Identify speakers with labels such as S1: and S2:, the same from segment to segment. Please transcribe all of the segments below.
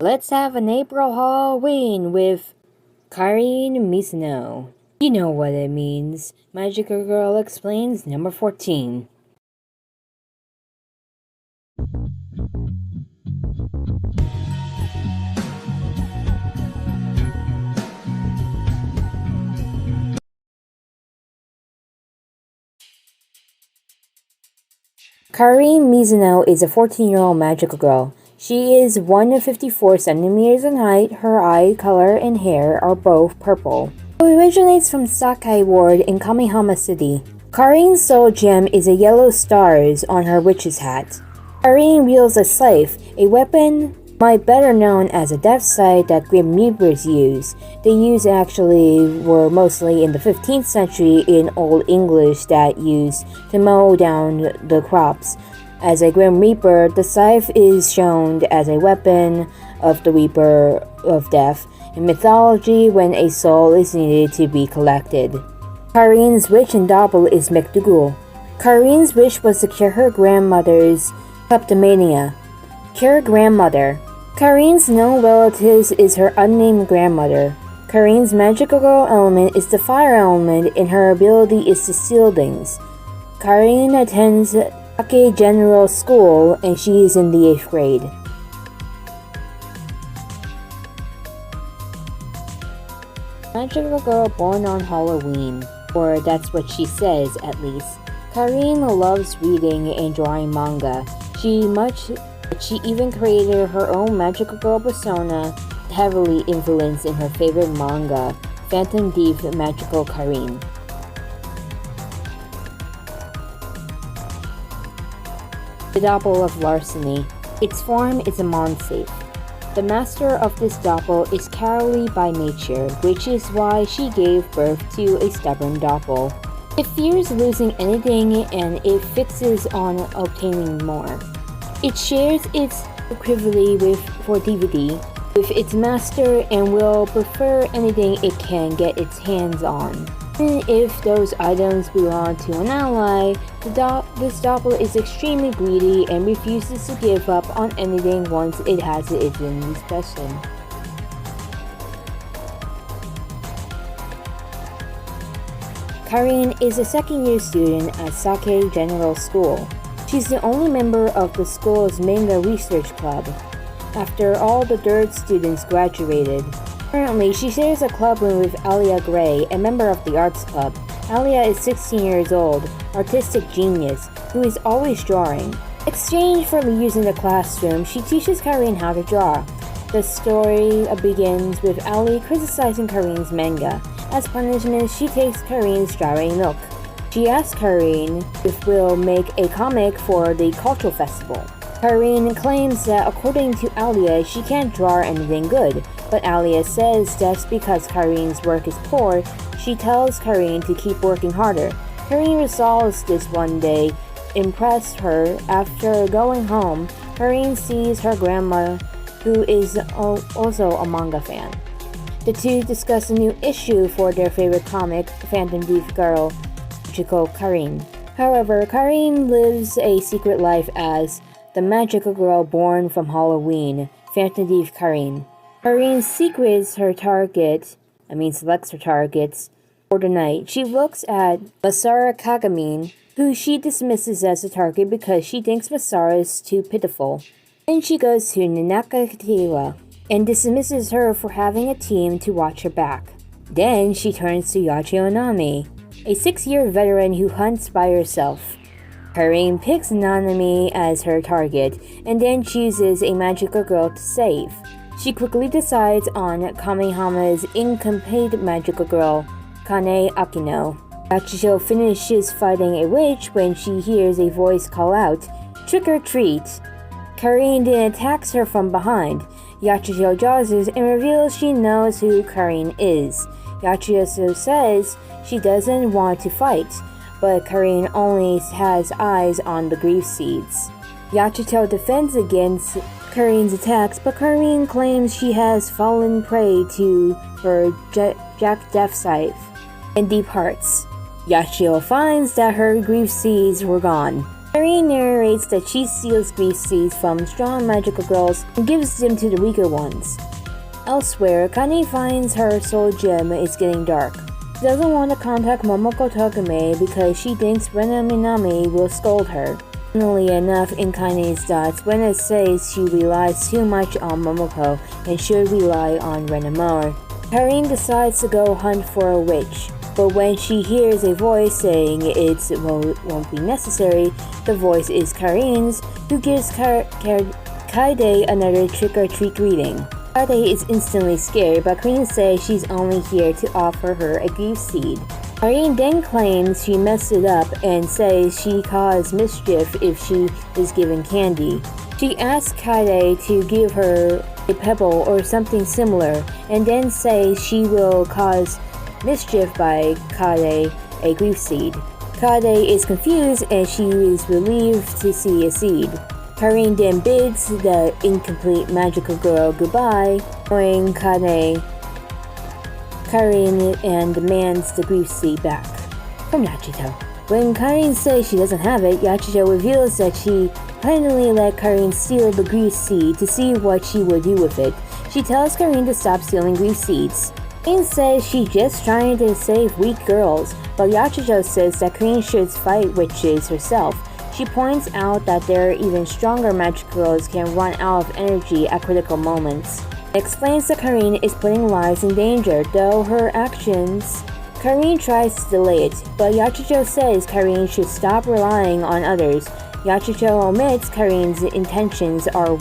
S1: Let's have an April Halloween with Karin Misono. You know what it means. Magical Girl Explains number 14. Karin Misono is a 14-year-old magical girl. She is 154 centimeters in height. Her eye color and hair are both purple. She originates from Sakai Ward in Kamihama City. Karin's soul gem is a yellow stars on her witch's hat. Karin wields a scythe, a weapon might better known as a death sight that Grim Reapers use. They were mostly in the 15th century in Old English that used to mow down the crops. As a Grim Reaper, the scythe is shown as a weapon of the Reaper of Death in mythology when a soul is needed to be collected. Karin's wish and double is Mcdougal. Karin's wish was to cure her grandmother's kleptomania. Cure grandmother. Karin's known relatives is her unnamed grandmother. Karin's magical girl element is the fire element and her ability is to steal things. Karin attends Sake General School and she is in the 8th grade. Magical girl born on Halloween, or that's what she says at least. Karin loves reading and drawing manga. She even created her own magical girl persona, heavily influenced in her favorite manga, Phantom Thief Magical Karin. The Doppel of Larceny. Its form is a monsafe. The master of this doppel is cowardly by nature, which is why she gave birth to a stubborn doppel. It fears losing anything and it fixes on obtaining more. It shares its proclivity for DVD with its master and will prefer anything it can get its hands on. Even if those items belong to an ally, this doppel is extremely greedy and refuses to give up on anything once it has it in its possession. Karin is a second-year student at Sake General School. She's the only member of the school's manga research club. After all the third students graduated, currently she shares a club room with Alia Gray, a member of the arts club. Alia is 16 years old, artistic genius, who is always drawing. In exchange for using the classroom, she teaches Karin how to draw. The story begins with Ali criticizing Karin's manga. As punishment, she takes Karin's strawberry milk. She asks Karin if we'll make a comic for the cultural festival. Karin claims that according to Alia, she can't draw anything good, but Alia says that's because Karin's work is poor. She tells Karin to keep working harder. Karin resolves this one day. Impressed her, after going home, Karin sees her grandma, who is also a manga fan. The two discuss a new issue for their favorite comic, Phantom Thief Girl, Magical Karin. However, Karin lives a secret life as the magical girl born from Halloween, Phantom Thief Karin. Karin selects her targets for the night. She looks at Masara Kagami, who she dismisses as a target because she thinks Masara is too pitiful. Then she goes to Nanaka Katiwa and dismisses her for having a team to watch her back. Then she turns to Yachio Nanami, a 6-year veteran who hunts by herself. Karin picks Nanami as her target and then chooses a magical girl to save. She quickly decides on Kamihama's incomplete magical girl, Kane Akino. Yachio finishes fighting a witch when she hears a voice call out, "Trick or treat!" Karin then attacks her from behind. Yachio dodges and reveals she knows who Karin is. Yachio says she doesn't want to fight, but Karin only has eyes on the grief seeds. Yachio defends against Karin's attacks, but Karin claims she has fallen prey to her Jack Death Scythe and departs. Yachio finds that her grief seeds were gone. Karin narrates that she steals grief seeds from strong magical girls and gives them to the weaker ones. Elsewhere, Kane finds her soul gem is getting dark. She doesn't want to contact Momoko Tokame because she thinks Rena Minami will scold her. Funnily enough, in Kane's thoughts, Rena says she relies too much on Momoko and should rely on Rena more. Karin decides to go hunt for a witch, but when she hears a voice saying it won't be necessary, the voice is Karin's, who gives Kaide another trick-or-treat greeting. Kaide is instantly scared, but Karin says she's only here to offer her a grief seed. Karin then claims she messed it up and says she caused mischief if she is given candy. She asks Kaide to give her a pebble or something similar, and then says she will cause mischief by Kaide a grief seed. Kaide is confused and she is relieved to see a seed. Karin then bids the incomplete magical girl goodbye, knowing Karin and demands the grief seed back from Yachito. When Karin says she doesn't have it, Yachito reveals that she finally let Karin steal the grief seed to see what she would do with it. She tells Karin to stop stealing grief seeds. Karin says she's just trying to save weak girls, but Yachito says that Karin should fight witches herself. She points out that there are even stronger magic girls can run out of energy at critical moments. It explains that Karin is putting lives in danger, though her actions. Karin tries to delay it, but Yachito says Karin should stop relying on others. Yachito admits Karin's intentions are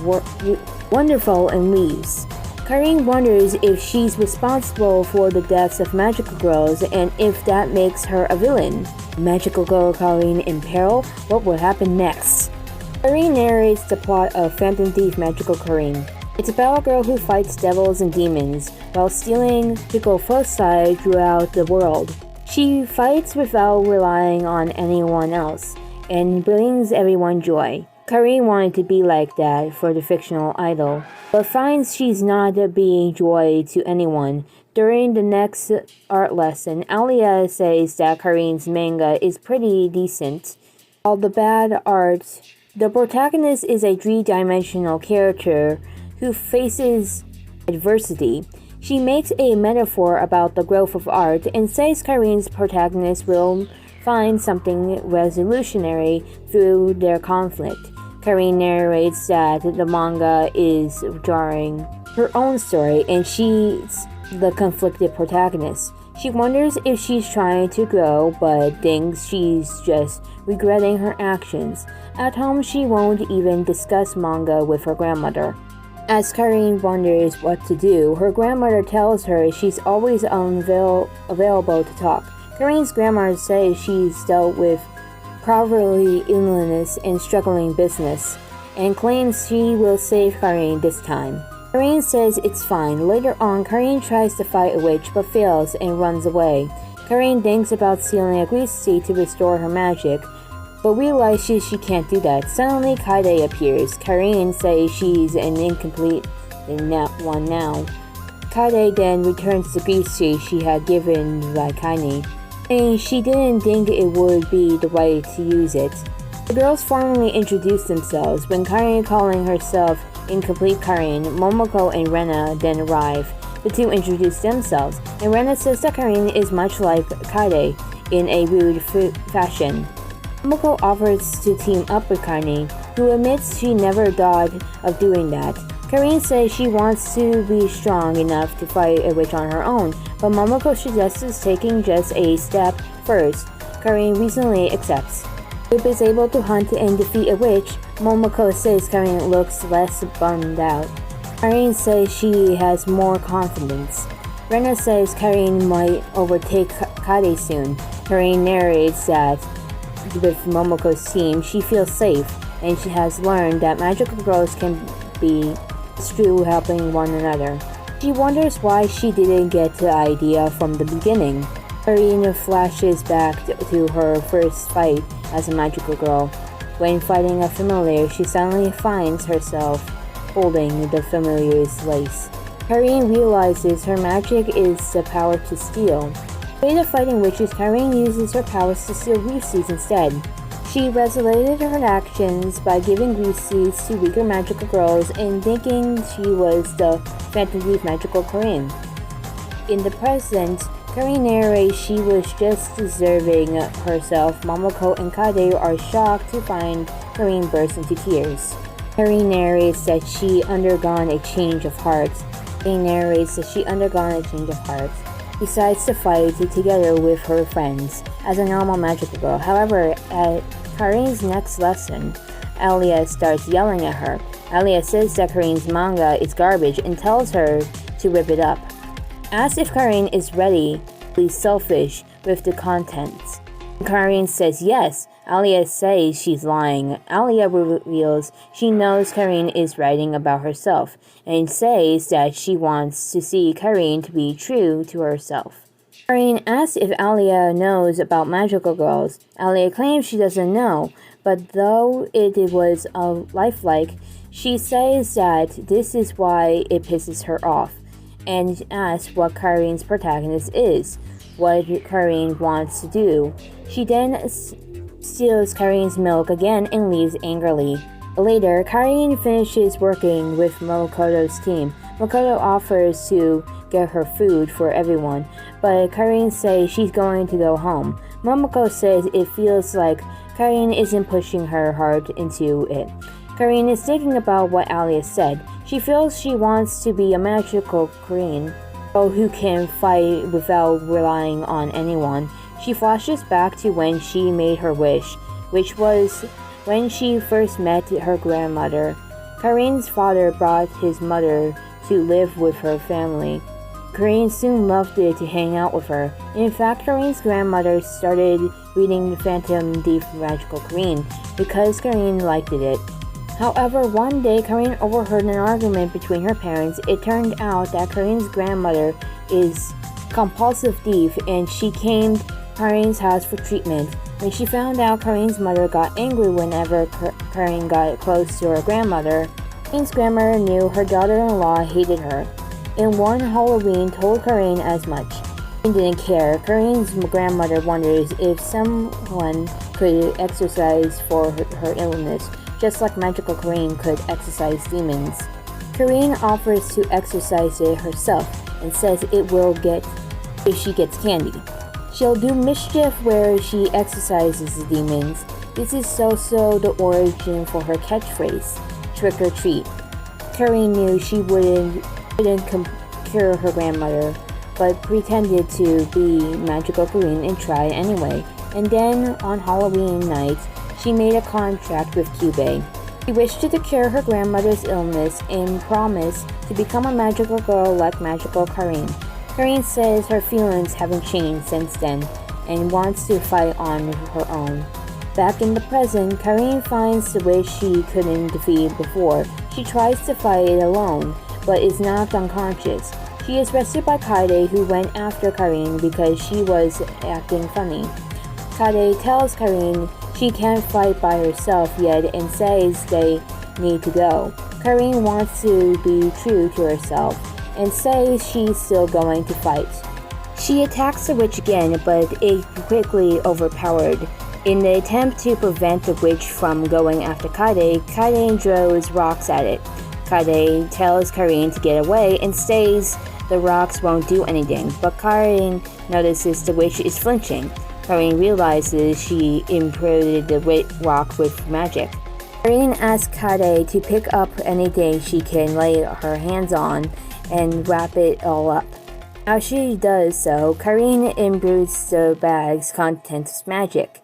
S1: wonderful and leaves. Karin wonders if she's responsible for the deaths of magical girls and if that makes her a villain. Magical girl Karin in peril? What will happen next? Karin narrates the plot of Phantom Thief Magical Karin. It's about a girl who fights devils and demons while stealing magical foci throughout the world. She fights without relying on anyone else and brings everyone joy. Karin wanted to be like that for the fictional idol, but finds she's not being joy to anyone. During the next art lesson, Alia says that Karin's manga is pretty decent. All the bad art, the protagonist is a three-dimensional character who faces adversity. She makes a metaphor about the growth of art and says Karin's protagonist will find something resolutionary through their conflict. Karin narrates that the manga is drawing her own story and she's the conflicted protagonist. She wonders if she's trying to grow but thinks she's just regretting her actions. At home, she won't even discuss manga with her grandmother. As Karin wonders what to do, her grandmother tells her she's always available to talk. Karin's grandmother says she's dealt with poverty, illness, and struggling business, and claims she will save Karin this time. Karin says it's fine. Later on, Karin tries to fight a witch but fails and runs away. Karin thinks about stealing a grief seed to restore her magic, but realizes she can't do that. Suddenly, Kaide appears. Karin says she's an incomplete one now. Kaide then returns the grief seed she had given by Kaine, and she didn't think it would be the way to use it. The girls formally introduce themselves. When Karin calling herself Incomplete Karin, Momoko and Rena then arrive. The two introduce themselves, and Rena says that Karin is much like Kaide in a rude fashion. Momoko offers to team up with Karin, who admits she never thought of doing that. Karin says she wants to be strong enough to fight a witch on her own, but Momoko suggests taking just a step first. Karin reasonably accepts. The group is able to hunt and defeat a witch. Momoko says Karin looks less bummed out. Karin says she has more confidence. Rena says Karin might overtake Kaide soon. Karin narrates that with Momoko's team, she feels safe, and she has learned that magical girls can be through helping one another. She wonders why she didn't get the idea from the beginning. Karin flashes back to her first fight as a magical girl. When fighting a familiar, she suddenly finds herself holding the familiar's lace. Karin realizes her magic is the power to steal. Instead of fighting witches, Karin uses her powers to steal grief seeds instead. She regulated her actions by giving receipts to weaker magical girls and thinking she was the fantasy magical Karin. In the present, Karin narrates she was just deserving herself. Momoko and Kade are shocked to find Karin burst into tears. Karin narrates that she undergone a change of heart. Decides to fight together with her friends as a normal magical girl. However, at Karin's next lesson, Alia starts yelling at her. Alia says that Karin's manga is garbage and tells her to rip it up. Asks if Karin is ready, please selfish with the contents. Karin says yes. Alia says she's lying. Alia reveals she knows Karin is writing about herself and says that she wants to see Karin to be true to herself. Karin asks if Alia knows about magical girls. Alia claims she doesn't know, but though it was lifelike, she says that this is why it pisses her off, and asks what Karin's protagonist is, what Karin wants to do. She then steals Karin's milk again and leaves angrily. Later, Karin finishes working with Mokoto's team. Mokoto offers to get her food for everyone, but Karin says she's going to go home. Momoko says it feels like Karin isn't pushing her hard into it. Karin is thinking about what Alia said. She feels she wants to be a magical Karin, who can fight without relying on anyone. She flashes back to when she made her wish, which was when she first met her grandmother. Karin's father brought his mother to live with her family. Karin soon loved it to hang out with her. In fact, Karin's grandmother started reading Phantom Thief Magical Karin because Karin liked it. However, one day Karin overheard an argument between her parents. It turned out that Karin's grandmother is a compulsive thief and she came to Karin's house for treatment. When she found out, Karin's mother got angry whenever Karin got close to her grandmother. Karin's grandmother knew her daughter-in-law hated her, and one Halloween told Karin as much. Karin didn't care. Karin's grandmother wonders if someone could exorcise for her illness, just like magical Karin could exorcise demons. Karin offers to exorcise it herself and says it will get if she gets candy. She'll do mischief where she exorcises the demons. This is also the origin for her catchphrase, trick or treat. Karin knew she wouldn't cure her grandmother, but pretended to be magical Karin and tried anyway. And then, on Halloween night, she made a contract with Kyubey. She wished to cure her grandmother's illness and promised to become a magical girl like magical Karin. Karin says her feelings haven't changed since then and wants to fight on her own. Back in the present, Karin finds the witch she couldn't defeat before. She tries to fight it alone, but is knocked unconscious. She is rescued by Kade, who went after Karin because she was acting funny. Kade tells Karin she can't fight by herself yet and says they need to go. Karin wants to be true to herself and says she's still going to fight. She attacks the witch again, but is quickly overpowered. In the attempt to prevent the witch from going after Kade, Kade throws rocks at it. Kade tells Karin to get away and says the rocks won't do anything, but Karin notices the witch is flinching. Karin realizes she imprinted the rock with magic. Karin asks Kade to pick up anything she can lay her hands on and wrap it all up. As she does so, Karin imbues the bag's contents with magic.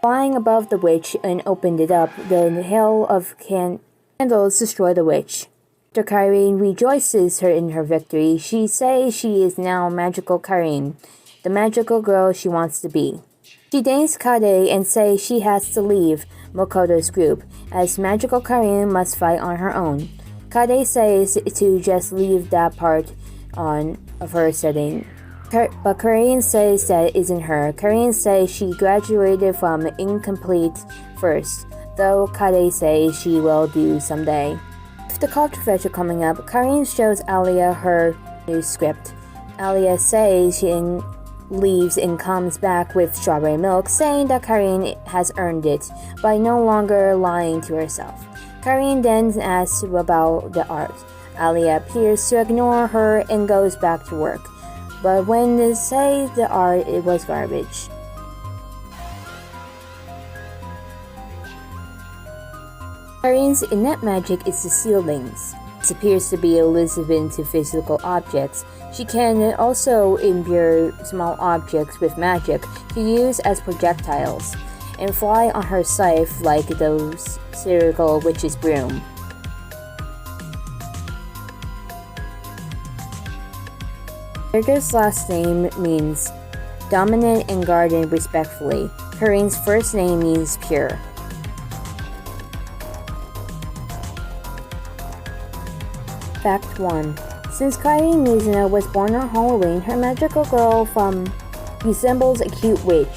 S1: Flying above the witch and opened it up, the hail of candles destroy the witch. After Karin rejoices in her victory, she says she is now magical Karin, the magical girl she wants to be. She thanks Kade and says she has to leave Mokoto's group, as magical Karin must fight on her own. Kade says to just leave that part of her setting. But Karin says that isn't her. Karin says she graduated from incomplete first, though Kade says she will do someday. With the controversy coming up, Karin shows Alia her new script. Alia says leaves and comes back with strawberry milk, saying that Karin has earned it by no longer lying to herself. Karin then asks about the art. Alia appears to ignore her and goes back to work. But when they say the art, it was garbage. Karin's innate magic is the ceilings. This appears to be elusive to physical objects. She can also imbue small objects with magic to use as projectiles, and fly on her scythe like those satirical witch's broom. Sergio's last name means dominant and guarded respectfully. Karin's first name means pure. Fact 1. Since Karin Misono was born on Halloween, her magical girl form resembles a cute witch,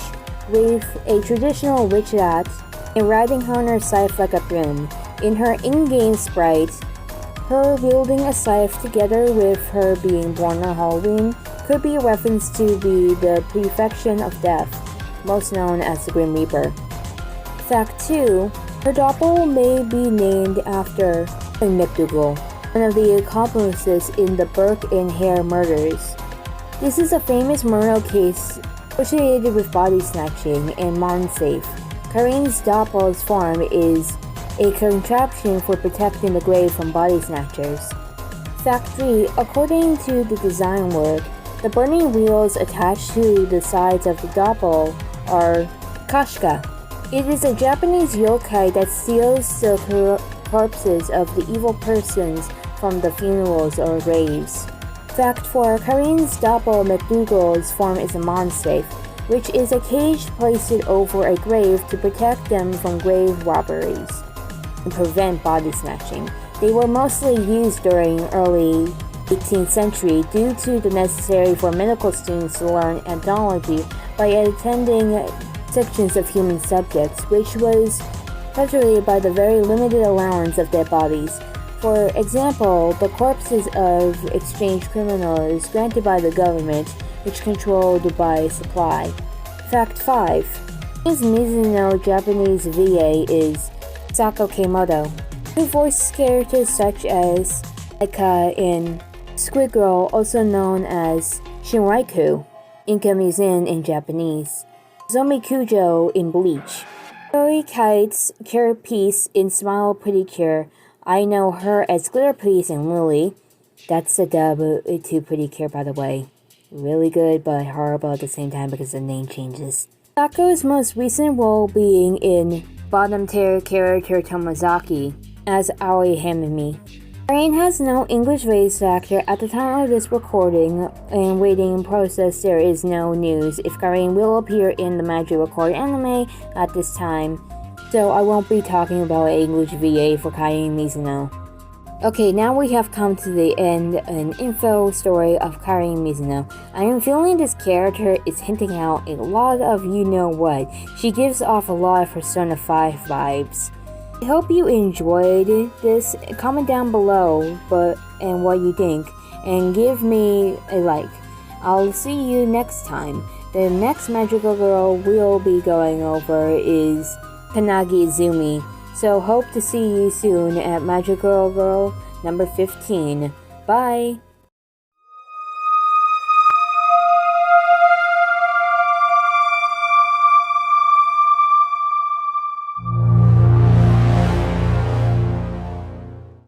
S1: with a traditional witch hat and riding on her scythe like a broom. In her in-game sprite, her wielding a scythe together with her being born on Halloween could be a reference to the prefection of death, most known as the Grim Reaper. Fact 2. Her doppel may be named after Mcdougal, one of the accomplices in the Burke and Hare murders. This is a famous murder case associated with body snatching and Monsafe. Karin's doppel's form is a contraption for protecting the grave from body snatchers. Fact 3. According to the design work, the burning wheels attached to the sides of the doppel are kashka. It is a Japanese yokai that steals the corpses of the evil persons from the funerals or graves. Fact 4. Karin's doppel Mcdougal's form is a monsafe, which is a cage placed over a grave to protect them from grave robberies and prevent body snatching. They were mostly used during early 18th century due to the necessity for medical students to learn etymology by attending sections of human subjects, which was perpetuated by the very limited allowance of their bodies. For example, the corpses of exchange criminals granted by the government, which controlled by supply. Fact 5. His Mizuno Japanese VA is Sako Kemoto, who voiced characters such as Aika in Squid Girl, also known as Shinraiku, Inka Muzin in Japanese, Zombie Kujo in Bleach, Tori Kite's Cure Piece in Smile Pretty Cure. I know her as Glitter Piece in Lily. That's the dub to Pretty Cure, by the way. Really good, but horrible at the same time because the name changes. Sako's most recent role being in bottom tier character Tomozaki as Aoi Hamimi. Karin has no English voice actor at the time of this recording, and waiting process there is no news if Karin will appear in the Magic Record anime at this time, so I won't be talking about English VA for Karin Misono. Okay, now we have come to the end an info story of Karin Misono. I am feeling this character is hinting out a lot of you-know-what. She gives off a lot of Persona 5 vibes. I hope you enjoyed this. Comment down below and what you think, and give me a like. I'll see you next time. The next magical girl we'll be going over is Kanagi Izumi. So hope to see you soon at Magical Girl number 15. Bye!